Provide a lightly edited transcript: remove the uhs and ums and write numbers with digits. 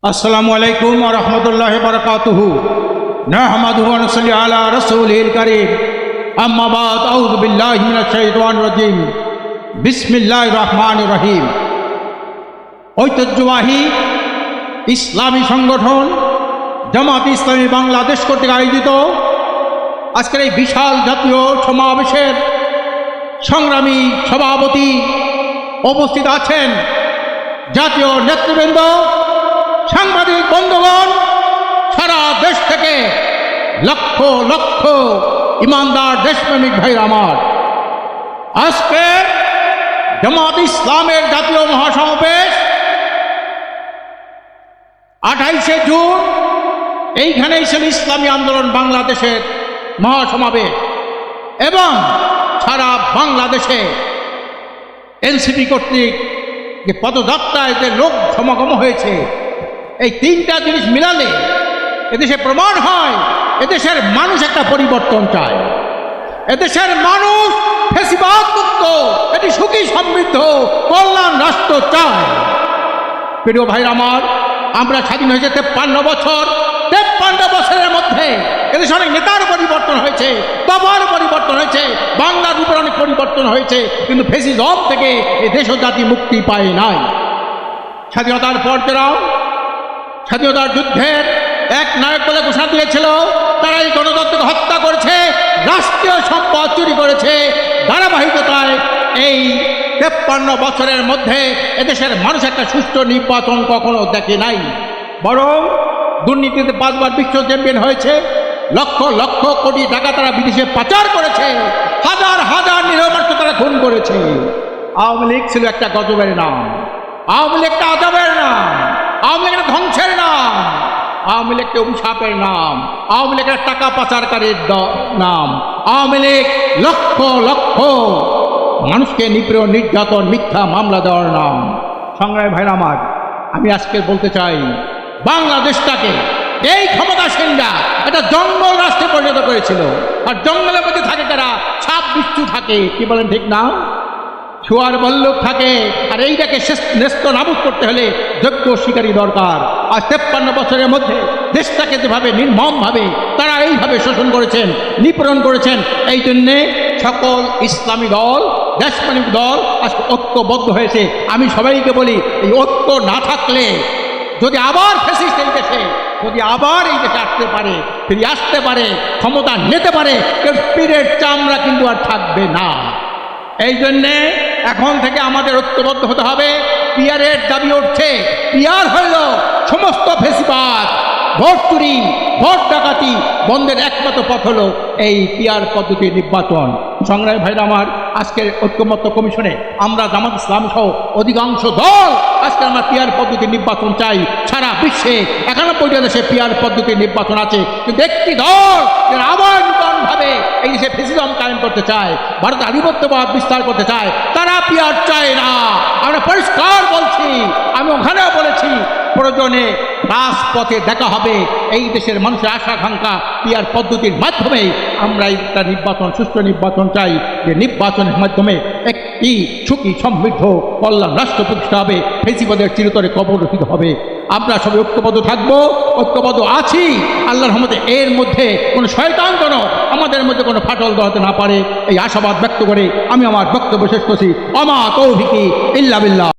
আসসালামু আলাইকুম ওয়া রাহমাতুল্লাহি ওয়া বারাকাতুহু নাহমাদুহু ওয়া নুসাল্লি আলা রাসূলিল কারীম আম্মা বাদ আউযু বিল্লাহি মিনাশ শাইতানির রাজীম বিসমিল্লাহির রহমানির রহিম। ঐতিহ্যবাহী ইসলামী সংগঠন জামাত ইসলামী বাংলাদেশ কর্তৃক আয়োজিত আজকের এই বিশাল জাতীয় সমাবেশের সংগ্রামী সভাপতি উপস্থিত আছেন, জাতীয় নেতৃবৃন্দ, সাংবাদিক বন্ধুগণ, সারা দেশ থেকে লক্ষ লক্ষ ইমানদার দেশপ্রেমিক ভাই আমার, আজকে জামাত ইসলামের জাতীয় মহাসমাবেশ 28শে জুন এইখানেই ছিল ইসলামী আন্দোলন বাংলাদেশের মহাসমাবেশ এবং সারা বাংলাদেশে এনসিপি কর্তৃক যে পদযাত্রায় যে লোক সমাগম হয়েছে, এই তিনটা জিনিস মিলালে এদেশে প্রমাণ হয় এদেশের মানুষ একটা পরিবর্তন চায়। এদেশের মানুষ ফ্যাসিবাদ মুক্ত এটি সুখী সমৃদ্ধ কল্যাণ রাষ্ট্র চায়। প্রিয় ভাই আমার, আমরা স্বাধীন হয়েছে 53 বছর। 53 বছরের মধ্যে এদেশে অনেক নেতার পরিবর্তন হয়েছে, বাবার পরিবর্তন হয়েছে, বাংলার উপর অনেক পরিবর্তন হয়েছে, কিন্তু ফ্যাসিজম থেকে এই দেশ ও জাতি মুক্তি পায় নাই। স্বাধীনতার পর যারা স্বাধীনতার যুদ্ধের এক নায়ক বলে ঘোষণা দিয়েছিল, তারা এই গণতন্ত্রকে হত্যা করেছে, রাষ্ট্রীয় সম্পদ চুরি করেছে। ধারাবাহিকতায় এই 53 বছরের মধ্যে এদেশের মানুষ একটা সুষ্ঠু নির্বাচন কখনো দেখে নাই, বরং দুর্নীতিতে 5 বার বিশ্ব চ্যাম্পিয়ন হয়েছে, লক্ষ লক্ষ কোটি টাকা তারা বিদেশে পাচার করেছে, হাজার হাজার নিরপরাধ তারা খুন করেছে। আওয়ামী লীগ ছিল একটা গজবের নাম, আওয়ামী লীগ একটা আজবের নাম, আওয়ামী লীগ একটা ধ্বংসের নাম, আওয়ামী লীগ একটা অভিশাপের নাম, আওয়ামী লীগ একটা টাকা পাচারকারীর নাম, আওয়ামী লীগ লক্ষ লক্ষ মানুষকে নিপীড়ন, নির্যাতন, মিথ্যা মামলা দেওয়ার নাম। সংগ্রামী ভাইরা আমার, আমি আজকে বলতে চাই, বাংলাদেশটাকে এই ক্ষমতাসীনরা একটা জঙ্গল রাষ্ট্রে পরিণত করেছিল। আর জঙ্গলের মধ্যে থাকে তারা সাপ বিচ্ছু থাকে, কি বলেন ঠিক না? শুয়ার বল্লভ থাকে। আর এইটাকে ন্যস্ত নাবুদ করতে হলে যোগ্য শিকারী দরকার। আর 53 বছরের মধ্যে দেশটাকে যেভাবে নির্মমভাবে তারা এইভাবে শোষণ করেছেন, নিপীড়ন করেছেন, এই জন্যে সকল ইসলামী দল, দেশপ্রেমিক দল আজকে ঐক্যবদ্ধ হয়েছে। আমি সবাইকে বলি, এই ঐক্য না থাকলে যদি আবার ফ্যাসিস্ট এই দেশে যদি আবার এই দেশে আসতে পারে, ফিরে আসতে পারে, ক্ষমতা নিতে পারে, এর পীরের চামড়া কিন্তু আর থাকবে না। এই জন্যে এখন থেকে আমাদের ঐক্যবদ্ধ হতে হবে। পিয়ারের দাবি উঠছে, পিয়ার হইল সমস্ত ফ্যাসিবাদ, ভোট চুরি, ভোট ডাকাতি বন্ধের একমাত্র পথ হলো এই পিয়ার পদ্ধতির নির্বাচন। সংগ্রামী ভাইরা আমার, আজকের ঐক্যমত্য কমিশনে আমরা জামাত ইসলাম সহ অধিকাংশ দল আজকে আমরা পিয়ার পদ্ধতির নির্বাচন চাই। সারা বিশ্বে 91টা দেশে পিয়ার পদ্ধতির নির্বাচন আছে, কিন্তু একটি দল যারা আবার নূতনভাবে এই দেশে ফ্যাসিজম কায়েম করতে চায়, ভারতের আধিপত্যবাদ বিস্তার করতে চায়, তারা পিয়ার চায় না। আমরা পরিষ্কার বলছি, আমি ওখানেও বলেছি, প্রয়োজনে রাজপথে দেখা হবে। এই দেশের মানুষের আশা-আকাঙ্ক্ষা পিয়ার পদ্ধতির মাধ্যমে আমরা একটা নির্বাচন, সুষ্ঠু নির্বাচন চাই, যে নির্বাচনের মাধ্যমে একটি সুখী সমৃদ্ধ কল্যাণ রাষ্ট্র প্রতিষ্ঠা হবে, ফ্যাসিবাদের চিরতরে কবর রচিত হবে। আমরা সবাই ঐক্যবদ্ধ থাকবো, ঐক্যবদ্ধ আছি। আল্লাহর রহমতে এর মধ্যে কোনো শয়তান যেন আমাদের মধ্যে কোনো ফাটল ধরাতে না পারে, এই আশাবাদ ব্যক্ত করে আমি আমার বক্তব্য শেষ করছি। আমা তৌফিকি ইল্লা বিল্লাহ।